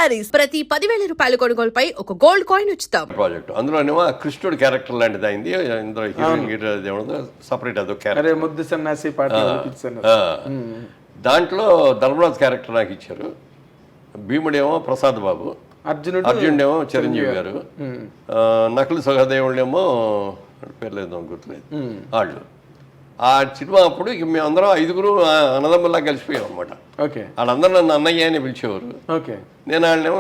శారీస్ ప్రతి 10,000 రూపాయల కొనుగోలుపై ఒక గోల్డ్ కాయిన్ ఉచితం. ప్రాజెక్ట్ అందులోనేమో కృష్ణుడు క్యారెక్టర్ లాంటిది అయింది. ఇందులో హీరోయిన్ సపరేట్ అదో క్యారెక్టర్. ముద్దు సన్నాసి పాట దాంట్లో ధర్మరాజ్ క్యారెక్టర్ నాకు ఇచ్చారు. భీముడేమో ప్రసాద్ బాబు, అర్జునుడేమో చిరంజీవి గారు, నకులు సహదేవుళ్ళేమో పేర్లేదు గుర్తులేదు వాళ్ళు. ఆ సినిమా అప్పుడు ఇక మేమందరం 5 అన్నదమ్ముల్లా కలిసిపోయాం అనమాట. వాళ్ళందరూ నన్ను అన్నయ్య అని పిలిచేవారు. నేను వాళ్ళేమో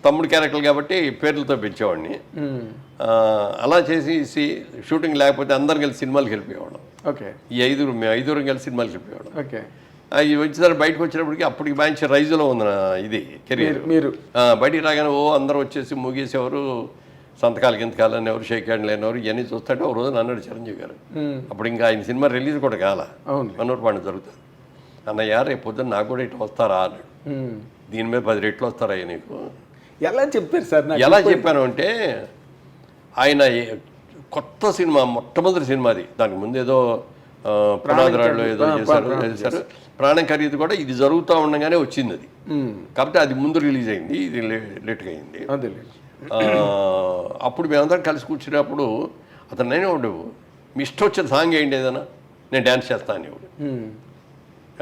తమ్ముడు క్యారెక్టర్ కాబట్టి పేర్లతో పిలిచేవాడిని. అలా చేసి షూటింగ్ లేకపోతే అందరం కలిసి సినిమాలకు వెళ్ళిపోయేవాళ్ళం. ఈ 5 మేము 5 కలిసి సినిమాలకు వెళ్ళిపోయేవాళ్ళం. ఇది వచ్చేసరికి బయటకు వచ్చినప్పటికి అప్పటికి మంచి రైజులో ఉంది ఇది కెరీర్. మీరు బయటికి రాగానే అందరూ వచ్చేసి ముగేసేవారు, సంతకాలకి ఇంతకాలు అని ఎవరు షేక్ హ్యాండ్ లేనివారు. ఇవన్నీ చూస్తుంటే ఒక రోజు అన్నాడు చిరంజీవి గారు. అప్పుడు ఇంకా ఆయన సినిమా రిలీజ్ కూడా కాల, మనోరు పాండ జరుగుతుంది. అన్నయ్య రేపు పొద్దున్న నాకు కూడా ఇట్లా వస్తారా అన్నాడు. దీని మీద 10 రెట్లు వస్తారా నీకు? ఎలా చెప్పారు సార్? ఎలా చెప్పాను అంటే ఆయన కొత్త సినిమా, మొట్టమొదటి సినిమాది. దానికి ముందు ఏదో పునాదిరాళ్ళు ఏదో చేశారు. ప్రాణం ఖరీదు కూడా ఇది జరుగుతూ ఉండగానే వచ్చింది అది. కాబట్టి అది ముందు రిలీజ్ అయింది, ఇది లేట్గా అయింది. అప్పుడు మేమందరం కలిసి కూర్చున్నప్పుడు అతను నేనే ఉండవు, మీ ఇష్టం వచ్చిన సాంగ్ ఏంటి ఏదైనా నేను డ్యాన్స్ చేస్తాను అనేవాడు.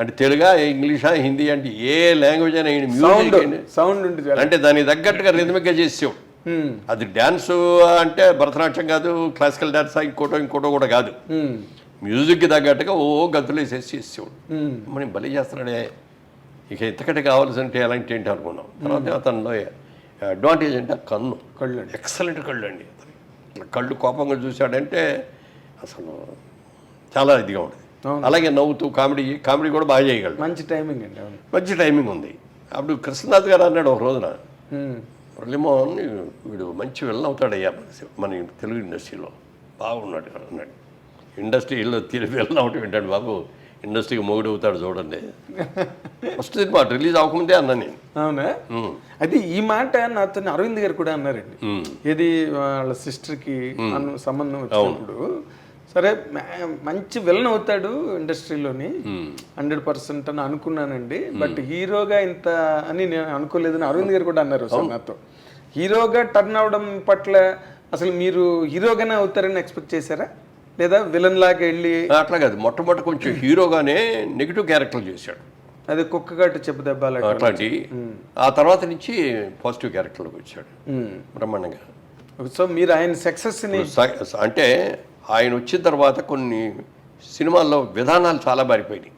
అంటే తెలుగా, ఇంగ్లీషా, హిందీ అంటే ఏ లాంగ్వేజ్ అయినా మ్యూజిక్ సౌండ్ అంటే దానికి తగ్గట్టుగా రిథమిక్గా చేసేవాడు. అది డ్యాన్స్ అంటే భరతనాట్యం కాదు, క్లాసికల్ డ్యాన్స్ ఇంకోటో కూడా కాదు. మ్యూజిక్కి తగ్గట్టుగా గద్దులు వేసేసి చేసేవాడు. మనం బలి చేస్తున్నాడే, ఇక ఇంతకంటే కావాల్సింటే ఎలాంటి ఏంటి అనుకున్నాం. తర్వాత అతనిలో అడ్వాంటేజ్ అంటే కళ్ళు ఎక్సలెంట్ కళ్ళు అండి. అతని కళ్ళు కోపంగా చూశాడంటే అసలు చాలా ఇదిగా ఉంటుంది. అలాగే నవ్వుతూ కామెడీ కూడా బాగా చేయగలడు. మంచి టైమింగ్ అండి. మంచి టైమింగ్ ఉంది. అప్పుడు కృష్ణనాథ్ గారు అన్నాడు ఒక రోజున, మురళీమోహన్ వీడు మంచి విలన్ అవుతాడయ్యా మన తెలుగు ఇండస్ట్రీలో, బాగున్నాడు అన్నాడు. ఇండస్ట్రీలో తిరిగి విలన్ అవటం ఏంటంటే బాబు, ఇండస్ట్రీకి మొగుడు అవుతాడు చూడండి. ఫస్ట్ సినిమా రిలీజ్ అవ్వకముందే అన్నా నేను. అవునా? అయితే ఈ మాట నాతో అరవింద్ గారు కూడా అన్నారండి. ఇది వాళ్ళ సిస్టర్కి సంబంధం వచ్చినప్పుడు, సరే మంచి విలన్ అవుతాడు ఇండస్ట్రీలోని 100% అని అనుకున్నానండి, బట్ హీరోగా ఇంత అని నేను అనుకోలేదని అరవింద్ గారు కూడా అన్నారు సార్ నాతో. హీరోగా టర్న్ అవడం పట్ల అసలు మీరు హీరోగానే అవుతారని ఎక్స్పెక్ట్ చేశారా, లేదా విలన్ లాగా వెళ్ళి? అట్లా కాదు, మొట్టమొదటి కొంచెం హీరోగానే నెగిటివ్ క్యారెక్టర్లు చేశాడు. అదే కుక్కగట్టు చెప్పదెబ్బాలి అట్లాంటి. ఆ తర్వాత నుంచి పాజిటివ్ క్యారెక్టర్లోకి వచ్చాడు బ్రహ్మాండంగా. సో మీరు ఆయన సక్సెస్ని అంటే ఆయన వచ్చిన తర్వాత కొన్ని సినిమాల్లో విధానాలు చాలా మారిపోయినాయి.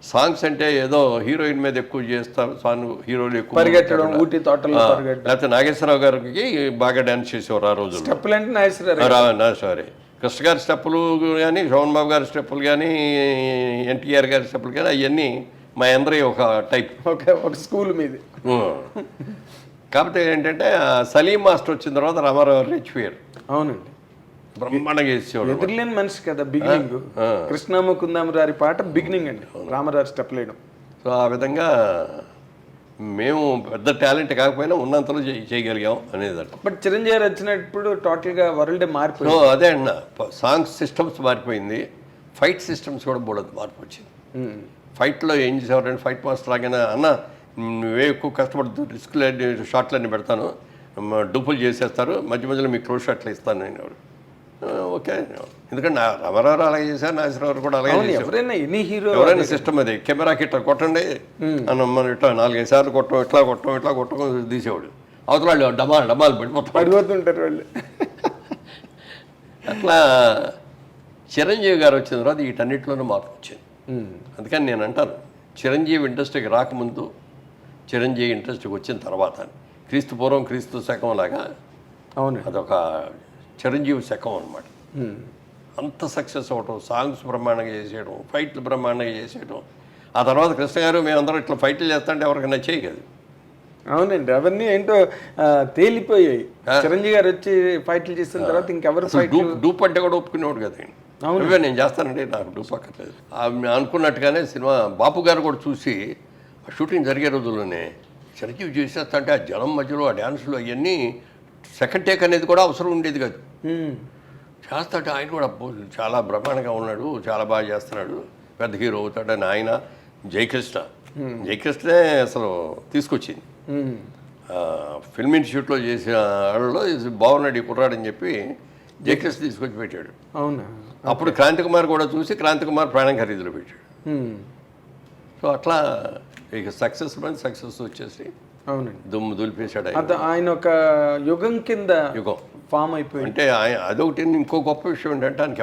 సాంగ్స్ అంటే ఏదో హీరోయిన్ మీద ఎక్కువ చేస్తారు, సాంగ్ హీరోలు ఎక్కువ పరిగెట్టడం, ఊటీ తోటలో లేకపోతే నాగేశ్వరరావు గారికి బాగా డ్యాన్స్ చేసేవారు ఆ రోజు. స్టెప్పులు అంటే నాగేశ్వరరావు, కృష్ణ గారి స్టెప్పులు కానీ, శోభన్ బాబు గారి స్టెప్పులు కానీ, ఎన్టీఆర్ గారి స్టెప్పులు కానీ అవన్నీ మా అందరి ఒక టైప్, ఒక స్కూల్ మీద. కాకపోతే ఏంటంటే సలీం మాస్టర్ వచ్చిన తర్వాత రామారావు రెచ్చిపోయారు. అవునండి, బ్రహ్మాండంగా చేసేవాడు. ఎదురులేని మనిషి కదా బిగినింగ్. కృష్ణముకుందామరారి పాట బిగినింగ్ అండి, రామారావు స్టెప్ లేయడం. సో ఆ విధంగా మేము పెద్ద టాలెంట్ కాకపోయినా ఉన్నంతలో చేయగలిగాం అనేది. బట్ చిరంజీవి గారు వచ్చినప్పుడు టోటల్గా వరల్డ్ మారిపోయింది. అదే అన్న, సాంగ్స్ సిస్టమ్స్ మారిపోయింది, ఫైట్ సిస్టమ్స్ కూడా బోడదు మార్పు వచ్చింది. ఫైట్లో ఏం చేసేవారంటే ఫైట్ మాస్టర్ లాగానే, అన్న నువ్వే ఎక్కువ కష్టపడుతూ రిస్క్లన్నీ షార్ట్లన్నీ పెడతాను, డూపులు చేసేస్తారు, మధ్య మధ్యలో మీకు క్లోజ్ షాట్లు ఇస్తాను నేను. ఓకే, ఎందుకంటే రామారావు అలాగే చేశారు, నాగేశ్వరరావు కూడా అలాగే చేశారు. ఎవరైనా సిస్టమ్ అది, కెమెరాకి ఇట్లా కొట్టండి అని మనం ఇట్లా 4-5 సార్లు ఇట్లా కొట్టడం తీసేవాడు. అవతల వాళ్ళు డమాలు పడిపోతుంటారు వాళ్ళు. అట్లా చిరంజీవి గారు వచ్చిన తర్వాత వీటన్నిటిలోనూ మార్పు వచ్చింది. అందుకని నేను అంటాను, చిరంజీవి ఇండస్ట్రీకి రాకముందు, చిరంజీవి ఇండస్ట్రీకి వచ్చిన తర్వాత, క్రీస్తు పూర్వం క్రీస్తు శకం లాగా అవును, అదొక చిరంజీవి శకం అనమాట. అంత సక్సెస్ అవ్వటం, సాంగ్స్ బ్రహ్మాండంగా చేసేయడం, ఫైట్లు బ్రహ్మాండంగా చేసేయడం. ఆ తర్వాత కృష్ణ గారు మేమందరం ఇట్లా ఫైట్లు చేస్తుంటే ఎవరికి నచ్చేయి కదా. అవునండి, అవన్నీ ఏంటో తేలిపోయాయి. చిరంజీవి గారు వచ్చి ఫైట్లు చేసిన తర్వాత ఇంకెవరు డూప్ అంటే కూడా ఒప్పుకునేవాడు కదా. నేను చేస్తానండి, నాకు డూప్ అక్కర్లేదు అనుకున్నట్టుగానే సినిమా. బాపు గారు కూడా చూసి షూటింగ్ జరిగే రోజుల్లోనే చిరంజీవి చేసేస్తా అంటే ఆ జనం మధ్యలో ఆ డ్యాన్సులు అవన్నీ సెకండ్ టేక్ అనేది కూడా అవసరం ఉండేది కాదు. చేస్తాడు ఆయన కూడా, చాలా బ్రహ్మాండంగా ఉన్నాడు, చాలా బాగా చేస్తున్నాడు, పెద్ద హీరో అవుతాడని ఆయన. జయకృష్ణే అసలు తీసుకొచ్చింది. ఫిల్మ్ ఇన్స్టిట్యూట్లో చేసిన వాళ్ళలో బాగున్నాడు ఈ కుర్రాడని చెప్పి జేకెస్ తీసుకొచ్చి పెట్టాడు. అవునా? అప్పుడు క్రాంతి కుమార్ కూడా చూసి క్రాంతి కుమార్ ప్రాణం ఖరీదులో పెట్టాడు. సో అట్లా ఇక సక్సెస్ వచ్చేసి అవునండి దుమ్ము దులిపేశాడు. ఆయన ఒక యుగం కింద యుగం ఫామ్ అయిపోయి. అంటే అదొకటి. ఇంకో గొప్ప విషయం ఏంటంటే ఆయనకి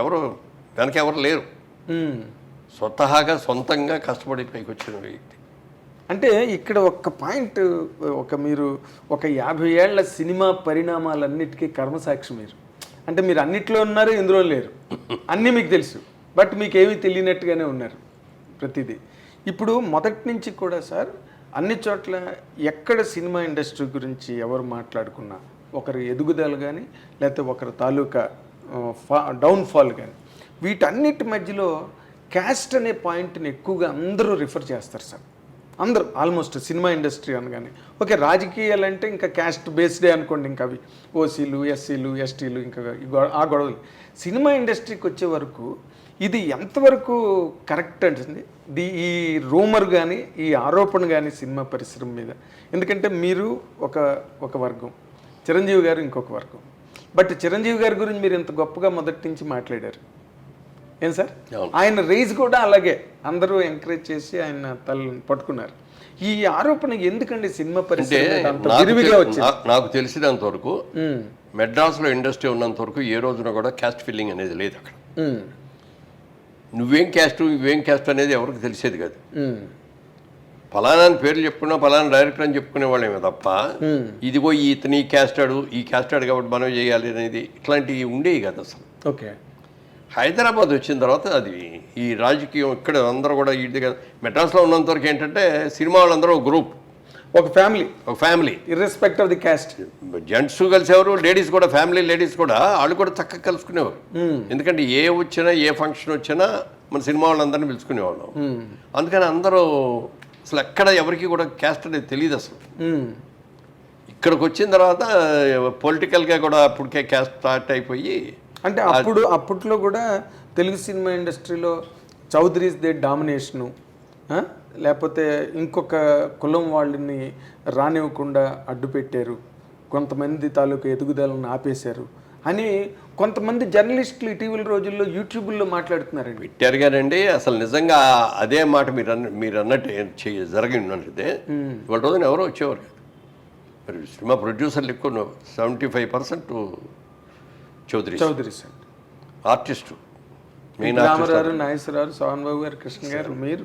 వెనక ఎవరు లేరు, స్వతహాగా సొంతంగా కష్టపడి పైకి వచ్చిన వ్యక్తి. అంటే ఇక్కడ ఒక్క పాయింట్, మీరు ఒక 50 ఏళ్ల సినిమా పరిణామాలన్నిటికీ కర్మసాక్షి మీరు. అంటే మీరు అన్నిట్లో ఉన్నారు, ఇందులో లేరు, అన్నీ మీకు తెలుసు, బట్ మీకు ఏమీ తెలియనట్టుగానే ఉన్నారు ప్రతిదీ. ఇప్పుడు మొదటి నుంచి కూడా సార్ అన్ని చోట్ల ఎక్కడ సినిమా ఇండస్ట్రీ గురించి ఎవరు మాట్లాడుకున్నా ఒకరి ఎదుగుదల కానీ లేకపోతే ఒకరి తాలూకా డౌన్ఫాల్ కానీ వీటన్నిటి మధ్యలో క్యాస్ట్ అనే పాయింట్ని ఎక్కువగా అందరూ రిఫర్ చేస్తారు సార్. అందరూ ఆల్మోస్ట్ సినిమా ఇండస్ట్రీ అనగానే ఓకే, రాజకీయాలు అంటే ఇంకా క్యాస్ట్ బేస్డే అనుకోండి, ఇంకా అవి ఓసీలు ఎస్సీలు ఎస్టీలు ఇంకా ఆ గొడవలు. సినిమా ఇండస్ట్రీకి వచ్చే వరకు ఇది ఎంతవరకు కరెక్ట్ అంటుంది ఈ రూమర్ కానీ ఈ ఆరోపణ కానీ సినిమా పరిశ్రమ మీద? ఎందుకంటే మీరు ఒక వర్గం, చిరంజీవి గారు ఇంకొక వర్గం. బట్ చిరంజీవి గారి గురించి మీరు ఇంత గొప్పగా మొదటి నుంచి మాట్లాడారు ఏం సార్? ఆయన రేజ్ కూడా అలాగే అందరూ ఎంకరేజ్ చేసి ఆయన తలని పట్టుకున్నారు. ఈ ఆరోపణ ఎందుకండి సినిమా పరిస్థితి? నాకు తెలిసినంత వరకు మెడ్రాస్లో ఇండస్ట్రీ ఉన్నంత వరకు ఏ రోజున కూడా క్యాస్ట్ ఫీలింగ్ అనేది లేదు అక్కడ. నువ్వేం క్యాస్ట్ అనేది ఎవరికి తెలిసేది కాదు. ఫలానా పేర్లు చెప్పుకున్నా ఫలానా డైరెక్టర్ అని చెప్పుకునే వాళ్ళేమే తప్ప ఇదిగో ఇతని ఈ క్యాస్టాడు కాబట్టి మనం చేయాలి అనేది ఇట్లాంటివి ఉండేవి కదా అసలు. ఓకే. హైదరాబాద్ వచ్చిన తర్వాత అది ఈ రాజకీయం ఇక్కడ అందరూ కూడా ఇది కదా. మెడ్రాస్లో ఉన్నంత వరకు ఏంటంటే సినిమా వాళ్ళందరూ ఒక గ్రూప్, ఒక family irrespective of the caste. Gents కలిసేవారు, లేడీస్ కూడా, ఫ్యామిలీ లేడీస్ కూడా వాళ్ళు కూడా చక్కగా కలుసుకునేవారు. ఎందుకంటే ఏ ఫంక్షన్ వచ్చినా మన సినిమా వాళ్ళందరినీ పిలుచుకునేవాళ్ళం. అందుకని అందరూ అసలు ఎక్కడ ఎవరికి కూడా క్యాస్ట్ అనేది తెలియదు అసలు. ఇక్కడికి వచ్చిన తర్వాత పొలిటికల్గా కూడా అప్పటికే క్యాస్ట్ స్టార్ట్ అయిపోయి, అంటే అప్పట్లో కూడా తెలుగు సినిమా ఇండస్ట్రీలో చౌదరీస్ దే డామినేషను, లేకపోతే ఇంకొక కులం వాళ్ళని రానివ్వకుండా అడ్డు పెట్టారు, కొంతమంది తాలూకు ఎదుగుదలను ఆపేశారు అని కొంతమంది జర్నలిస్టులు ఇటీవల రోజుల్లో యూట్యూబ్లో మాట్లాడుతున్నారండి. పెట్టారు గారండి. అసలు నిజంగా అదే మాట మీరు అన్నట్టు జరిగినట్టే ఇవాళ రోజున ఎవరో వచ్చేవారు కాదు. మరి సినిమా ప్రొడ్యూసర్లు ఎక్కువ 75% చౌదరీస్ ఆర్టిస్టు, మెయిన్ రామారావు, నాగేశ్వరరావు, సోహన్ బాబు గారు, కృష్ణ గారు, మీరు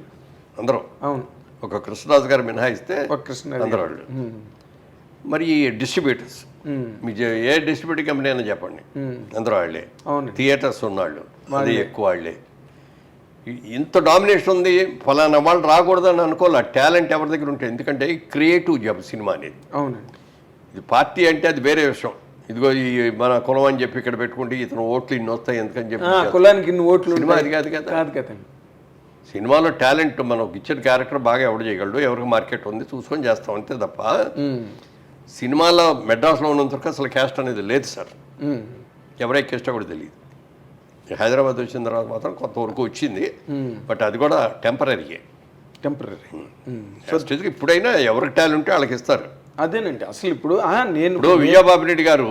అందరూ. అవును. ఒక కృష్ణరాజు గారు మినహాయిస్తే కృష్ణ అందరూ వాళ్ళు. మరి డిస్ట్రిబ్యూటర్స్, మీకు ఏ డిస్ట్రిబ్యూటర్ కంపెనీ అయినా చెప్పండి, అందరూ వాళ్ళే. థియేటర్స్ ఉన్నవాళ్ళు అది ఎక్కువ వాళ్ళే. ఇంత డామినేషన్ ఉంది, ఫలానా వాళ్ళు రాకూడదని అనుకోవాలి. టాలెంట్ ఎవరి దగ్గర ఉంటుంది, ఎందుకంటే క్రియేటివ్ జాబ్ సినిమా అనేది. అవునండి. ఇది పార్టీ అంటే అది వేరే విషయం. ఇదిగో ఈ మన కులం అని చెప్పి ఇక్కడ పెట్టుకుంటే ఇతను ఓట్లు ఇన్ని వస్తాయి ఎందుకని చెప్పి కులానికి ఇన్ని ఓట్లు, సినిమా అది కాదు కదా. సినిమాలో టాలెంట్ మనం ఇచ్చిన క్యారెక్టర్ బాగా ఎవడు చేయగలడు, ఎవరికి మార్కెట్ ఉంది చూసుకొని చేస్తాం అంతే తప్ప సినిమాలో మెడ్రాస్లో ఉన్నంత వరకు అసలు క్యాస్ట్ అనేది లేదు సార్. ఎవరే క్యాస్ట్ కూడా తెలియదు. హైదరాబాద్ వచ్చిన తర్వాత మాత్రం కొంతవరకు వచ్చింది, బట్ అది కూడా టెంపరీ. ఇప్పుడైనా ఎవరికి టాలెంట్ ఉంటే వాళ్ళకి ఇస్తారు. అదేనండి అసలు ఇప్పుడు విజయబాబు రెడ్డి గారు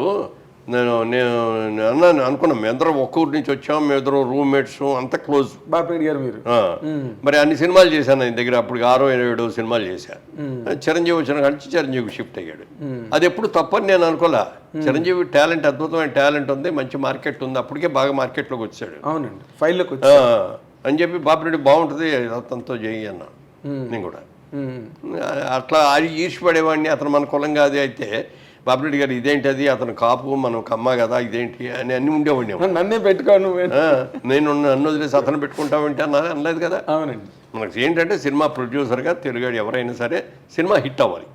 నేను అన్నాను అనుకున్నాం, మేము అందరం ఒక్క ఊరి నుంచి వచ్చాం, మేము ఇద్దరు రూమ్మేట్స్, అంత క్లోజ్. బాపిరెడ్డి గారు మీరు మరి అన్ని సినిమాలు చేశాను ఆయన దగ్గర. అప్పుడు 6-7 సినిమాలు చేశాను. చిరంజీవి వచ్చిన కానీ చిరంజీవి షిఫ్ట్ అయ్యాడు. అది ఎప్పుడు తప్పని నేను అనుకోలే. చిరంజీవి టాలెంట్, అద్భుతమైన టాలెంట్ ఉంది, మంచి మార్కెట్ ఉంది, అప్పటికే బాగా మార్కెట్లోకి వచ్చాడు. అవునండి, ఫైల్లోకి అని చెప్పి బాపిరెడ్డి బాగుంటుంది అతనితో చేయి అన్నా నేను కూడా. అట్లా అది ఈర్చిపడేవాడిని. అతను మన కులం కాదు అయితే బాపిరెడ్డి గారు ఇదేంటి, అది అతను కాపు మనం కమ్మ కదా ఇదేంటి అని అన్ని ఉండేవాడిని. నన్నే పెట్టుకోను, నేను నన్ను వదిలేసి అతను పెట్టుకుంటామంటే అనలేదు కదా. అవునండి. మనకు ఏంటంటే సినిమా ప్రొడ్యూసర్గా తెలుగాడు ఎవరైనా సరే సినిమా హిట్ అవ్వాలి,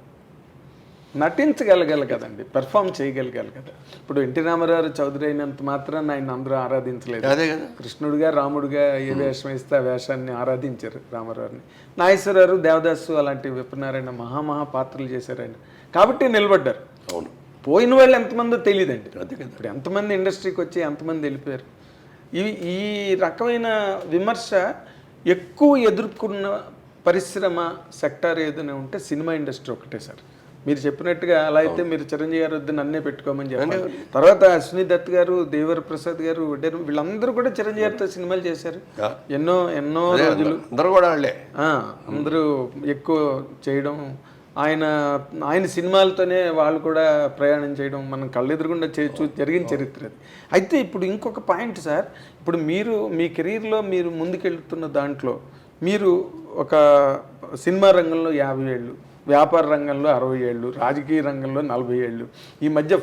నటించగలగాలి కదండి, పెర్ఫామ్ చేయగలగాలి కదా. ఇప్పుడు ఎన్టీ రామారావు చౌదరి అయినంత మాత్రాన్ని ఆయన అందరూ ఆరాధించలేదు. అదే కదా. కృష్ణుడిగా రాముడిగా ఏ వేషం ఇస్తే ఆ వేషాన్ని ఆరాధించారు రామారావుని. నాగేశ్వరరావు, దేవదాసు అలాంటి విప్రనారాయణ మహా పాత్రలు చేశారు ఆయన, కాబట్టి నిలబడ్డారు. అవును. పోయిన వాళ్ళు ఎంతమందో తెలియదండి. అదే కదా. ఇప్పుడు ఎంతమంది ఇండస్ట్రీకి వచ్చి ఎంతమంది వెళ్ళిపోయారు. ఈ రకమైన విమర్శ ఎక్కువ ఎదుర్కొన్న పరిశ్రమ సెక్టార్ ఏదైనా ఉంటే సినిమా ఇండస్ట్రీ ఒకటే సార్. మీరు చెప్పినట్టుగా అలా అయితే మీరు చిరంజీవి గారు వద్దు నన్నే పెట్టుకోమని చెప్పారు. తర్వాత అశ్విని దత్ గారు, దేవర ప్రసాద్ గారు, వీళ్ళందరూ కూడా చిరంజీవి గారితో సినిమాలు చేశారు. ఎన్నో రోజులు అందరూ కూడా వాళ్ళే, అందరూ ఎక్కువ చేయడం, ఆయన సినిమాలతోనే వాళ్ళు కూడా ప్రయాణం చేయడం మనం కళ్ళెదురుగుండా జరిగిన చరిత్ర అది. అయితే ఇప్పుడు ఇంకొక పాయింట్ సార్, ఇప్పుడు మీరు మీ కెరీర్లో మీరు ముందుకెళ్తున్న దాంట్లో మీరు ఒక సినిమా రంగంలో 50 ఏళ్ళు, వ్యాపార రంగంలో 60 ఏళ్ళు, రాజకీయ రంగంలో 40 ఏళ్ళు, ఈ మధ్య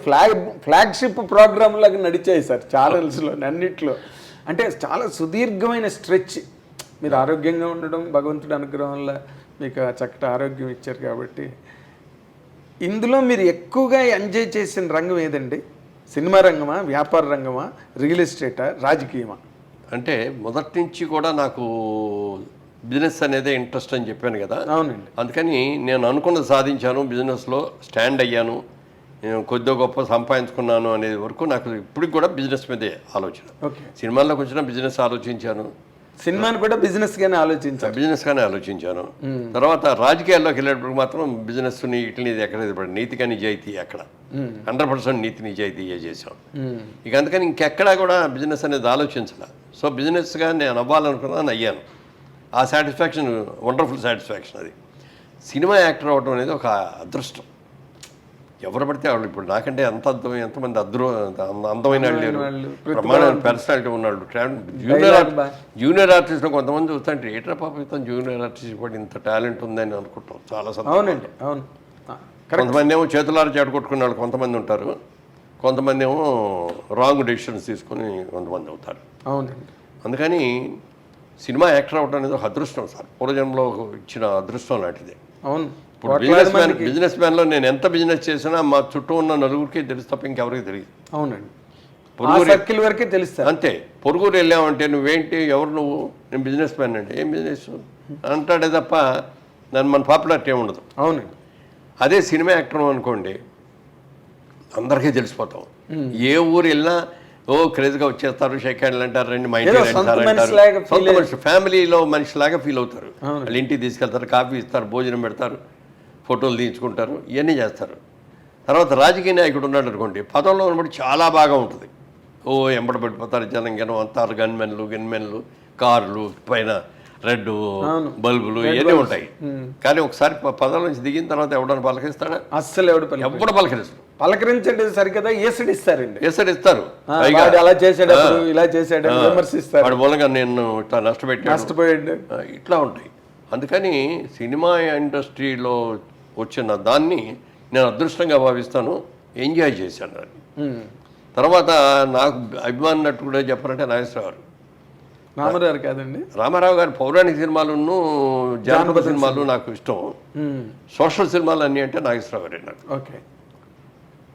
ఫ్లాగ్షిప్ ప్రోగ్రామ్ లాగా నడిచాయి సార్ ఛానల్స్లో అన్నిట్లో. అంటే చాలా సుదీర్ఘమైన స్ట్రెచ్. మీరు ఆరోగ్యంగా ఉండడం భగవంతుడి అనుగ్రహం వల్ల మీకు చక్కటి ఆరోగ్యం ఇచ్చారు కాబట్టి, ఇందులో మీరు ఎక్కువగా ఎంజాయ్ చేసిన రంగం ఏదండి? సినిమా రంగమా, వ్యాపార రంగమా, రియల్ ఎస్టేటా, రాజకీయమా? అంటే మొదటి నుంచి కూడా నాకు బిజినెస్ అనేదే ఇంట్రెస్ట్ అని చెప్పాను కదా. అవునండి. అందుకని నేను అనుకున్నది సాధించాను, బిజినెస్లో స్టాండ్ అయ్యాను, నేను కొద్దిగా గొప్ప సంపాదించుకున్నాను అనేది వరకు నాకు ఇప్పటికి కూడా బిజినెస్ మీదే ఆలోచన. సినిమాల్లోకి వచ్చిన బిజినెస్ ఆలోచించాను, సినిమాని కూడా బిజినెస్గానే ఆలోచించాను, బిజినెస్గానే ఆలోచించాను. తర్వాత రాజకీయాల్లోకి వెళ్ళేటప్పుడు మాత్రం బిజినెస్ని ఇట్లని ఎక్కడ నీతిగా నిజాయితీ అక్కడ 100% నీతి నిజాయితీ చేసాం. ఇక అందుకని ఇంకెక్కడా కూడా బిజినెస్ అనేది ఆలోచించాల. సో బిజినెస్గా నేను అవ్వాలనుకున్నాను, అయ్యాను. ఆ సాటిస్ఫాక్షన్ వండర్ఫుల్ సాటిస్ఫాక్షన్. అది సినిమా యాక్టర్ అవ్వడం అనేది ఒక అదృష్టం. ఎవరు పడితే వాళ్ళు ఇప్పుడు నాకంటే ఎంతమంది అందమైన వాళ్ళు లేరు, ప్రమాణమైన పర్సనాలిటీ ఉన్నాడు. జూనియర్ ఆర్టిస్ట్లో కొంతమంది చూస్తుంటే ఏట్రా పాప ఇతను జూనియర్ ఆర్టిస్ట్ కూడా ఇంత టాలెంట్ ఉందని అనుకుంటాం. చాలా అవునండి, అవును. కొంతమంది ఏమో చేతులారా చెడగొట్టుకునే వాళ్ళు కొంతమంది ఉంటారు, కొంతమంది ఏమో రాంగ్ డెసిషన్స్ తీసుకొని కొంతమంది అవుతారు. అవునండి. అందుకని సినిమా యాక్టర్ అవ్వడం అనేది ఒక అదృష్టం సార్, పూర్వజన్మలో ఇచ్చిన అదృష్టం లాంటిది. అవును. ఇప్పుడు బిజినెస్ మ్యాన్లో నేను ఎంత బిజినెస్ చేసినా మా చుట్టూ ఉన్న నలుగురికి తెలుసు తప్ప ఇంకెవరికి తెలియదు. అవునండి. సర్కిల్ వరకే తెలుస్తుంది అంతే. పొరుగురు వెళ్ళామంటే నువ్వేంటి, ఎవరు నువ్వు? నేను బిజినెస్ మ్యాన్ అంటే ఏం బిజినెస్ అంటాడే తప్ప దాన్ని మన పాపులారిటీ ఏమి ఉండదు. అవునండి. అదే సినిమా యాక్టర్ అనుకోండి, అందరికీ తెలిసిపోతాం. ఏ ఊరు వెళ్ళినా క్రేజ్గా వచ్చేస్తారు, షేక్ హ్యాండ్లు అంటారు, రండి మా ఇంటికి అంటారు. సొంత మనిషి, ఫ్యామిలీలో మనిషిలాగా ఫీల్ అవుతారు. వాళ్ళ ఇంటికి తీసుకెళ్తారు, కాఫీ ఇస్తారు, భోజనం పెడతారు, ఫోటోలు తీయించుకుంటారు, ఇవన్నీ చేస్తారు. తర్వాత రాజకీయ నాయకుడు ఉన్నాడు అనుకోండి, పదంలో ఉన్నప్పుడు చాలా బాగా ఉంటుంది. ఎంబడ పడిపోతారు జనం, జనం అంటారు, గన్మెన్లు, కార్లు, పైన రెడ్ బల్బులు ఇవన్నీ ఉంటాయి. కానీ ఒకసారి పదం నుంచి దిగిన తర్వాత ఎవడన్నా పలకరిస్తాడా? అస్సలు ఎవడు పలకరిస్తాడు. పలకరించండి సరికదా, ఏసడిస్తారండి, ఏసడిస్తారు. అలా చేసాడు, ఇలా చేసాడు, విమర్శిస్తారు. వాడి మూలంగా నేను ఇట్లా నష్టపోయాడు, ఇట్లా ఉంటాయి. అందుకని సినిమా ఇండస్ట్రీలో వచ్చిన దాన్ని నేను అదృష్టంగా భావిస్తాను, ఎంజాయ్ చేశాను దాన్ని. తర్వాత నాకు అభిమాన నటుడు కూడా చెప్పారంటే నాగేశ్వరరావు గారు. రామారావు కాదండి, రామారావు గారి పౌరాణిక సినిమాలును జానపద సినిమాలు నాకు ఇష్టం. సోషల్ సినిమాలు అన్నీ అంటే నాగేశ్వరరావు గారే నాకు. ఓకే.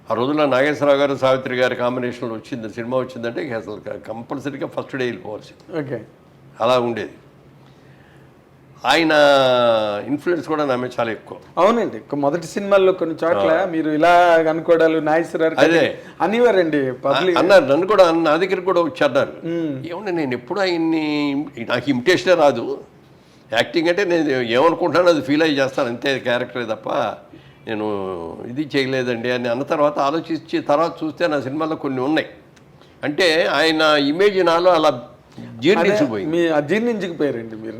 ఆ రోజుల్లో నాగేశ్వరరావు గారు, సావిత్రి గారి కాంబినేషన్లో వచ్చింది సినిమా వచ్చిందంటే అసలు కంపల్సరీగా ఫస్ట్ డే వెళ్ళిపోవాల్సింది. ఓకే. అలా ఉండేది. ఆయన ఇన్ఫ్లుయెన్స్ కూడా నా మీద చాలా ఎక్కువ. అవునండి. మొదటి సినిమాల్లో కొన్ని చోట్ల మీరు ఇలా అనుకోవడాలు నాగేశ్వరరావు అదే అనివారండి, అన్నారు. నన్ను కూడా నా దగ్గరికి కూడా వచ్చారు. ఏమన్నా నేను ఎప్పుడు ఆయన్ని, నాకు ఇమిటేషనే రాదు, యాక్టింగ్ అంటే నేను ఏమనుకుంటానో అది ఫీల్ అయ్యి చేస్తాను అంతే, క్యారెక్టరే తప్ప నేను ఇది చేయలేదండి అని అన్న తర్వాత ఆలోచించి తర్వాత చూస్తే నా సినిమాలో కొన్ని ఉన్నాయి. అంటే ఆయన ఇమేజ్ నాలో అలా జీర్ణించుకుపోయారండి మీరు.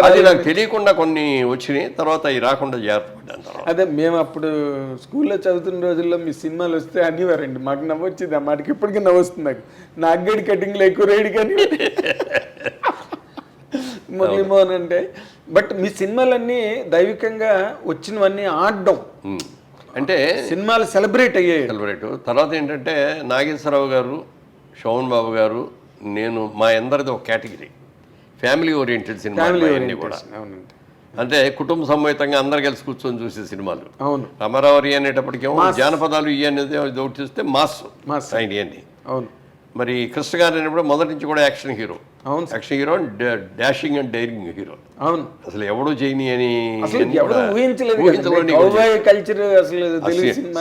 అది నాకు తెలియకుండా కొన్ని వచ్చినాయి, తర్వాత అవి రాకుండా జాగ్రత్త పడ్డాను. తర్వాత అదే మేము అప్పుడు స్కూల్లో చదువుతున్న రోజుల్లో మీ సినిమాలు వస్తే అనివారండి, మాకు నవ్వొచ్చింది. ఆ మాటకి ఇప్పటికీ నవ్వొస్తుంది నాకు. నా అగ్గడి కటింగ్లో ఎక్కువ రేడి కానీ మురళీమోహన్ అంటే. బట్ మీ సినిమాలన్నీ దైవికంగా వచ్చినవన్నీ ఆడడం అంటే సినిమాలు సెలబ్రేట్ అయ్యాయి. తర్వాత ఏంటంటే నాగేశ్వరరావు గారు, శోభన్ బాబు గారు, నేను మా అందరిది ఒక కేటగిరీ, ఫ్యామిలీ ఓరియంటెడ్ సినిమాలు అన్నీ కూడా. అంటే కుటుంబ సమేతంగా అందరు కలిసి కూర్చొని చూసే సినిమాలు. అవును. రామారావు అనేటప్పటికేమో జానపదాలు ఇవి అనేది ఒకటి చూస్తే మాస్ ఆయన ఇవన్నీ. అవును. మరి కృష్ణ గారు అనేప్పుడు మొదటి నుంచి కూడా యాక్షన్ హీరో. అవును. Action hero, dashing and daring hero. అవును. అసలు ఎవడో చేయని అని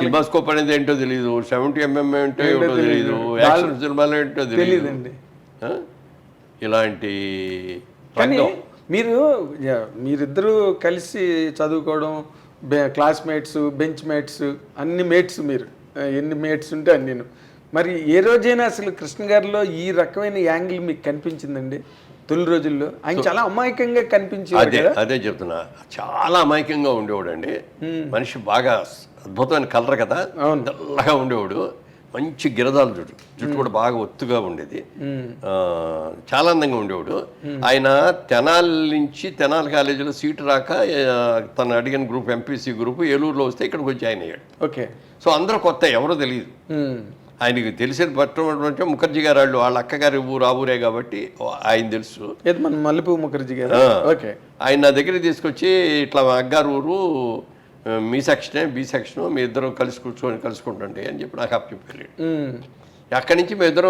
సినిమాస్కోప్ అనేది ఏంటో తెలియదు, 70mm ఏంటో ఏమిటో తెలియదు, యాక్షన్ సినిమాలు ఏంటో తెలియదు. ఇలాంటి కానీ మీరిద్దరూ కలిసి చదువుకోవడం, క్లాస్మేట్స్, బెంచ్ మేట్స్, అన్ని మేట్స్ మీరు ఎన్ని మేట్స్ ఉంటే అన్ని. మరి ఏ రోజైనా అసలు కృష్ణ గారిలో ఈ రకమైన యాంగిల్ మీకు కనిపించిందండి? తొలి రోజుల్లో ఆయన చాలా అమాయకంగా కనిపించేవాడు కదా. అదే చెప్తున్నా, చాలా అమాయకంగా ఉండేవాడు. మనిషి బాగా అద్భుతమైన కలర్ కదా, తెల్లగా ఉండేవాడు. మంచి గిరదాలు జుట్టు కూడా బాగా ఒత్తుగా ఉండేది. చాలా అందంగా ఉండేవాడు. ఆయన తెనాలి కాలేజీలో సీటు రాక తను అడిగిన గ్రూప్ ఎంపీసీ గ్రూప్ ఏలూరులో వస్తే ఇక్కడికి వచ్చి జాయిన్ అయ్యాడు. ఓకే. సో అందరూ కొత్త, ఎవరో తెలియదు. ఆయనకి తెలిసేది పట్టమంటే ముఖర్జీ గారు వాళ్ళ అక్కగారి ఊరు ఆ ఊరే కాబట్టి ఆయన తెలుసు. మన మల్లెపూ ముఖర్జీ గారు. ఓకే. ఆయన నా దగ్గరికి తీసుకొచ్చి ఇట్లా మా అగ్గారు ఊరు, మీ సెక్షనే బి సెక్షను, మీ ఇద్దరు కలుసుకుంటుండే అని చెప్పి నాకు అప్పు చెప్పారు. అక్కడి నుంచి మీ ఇద్దరం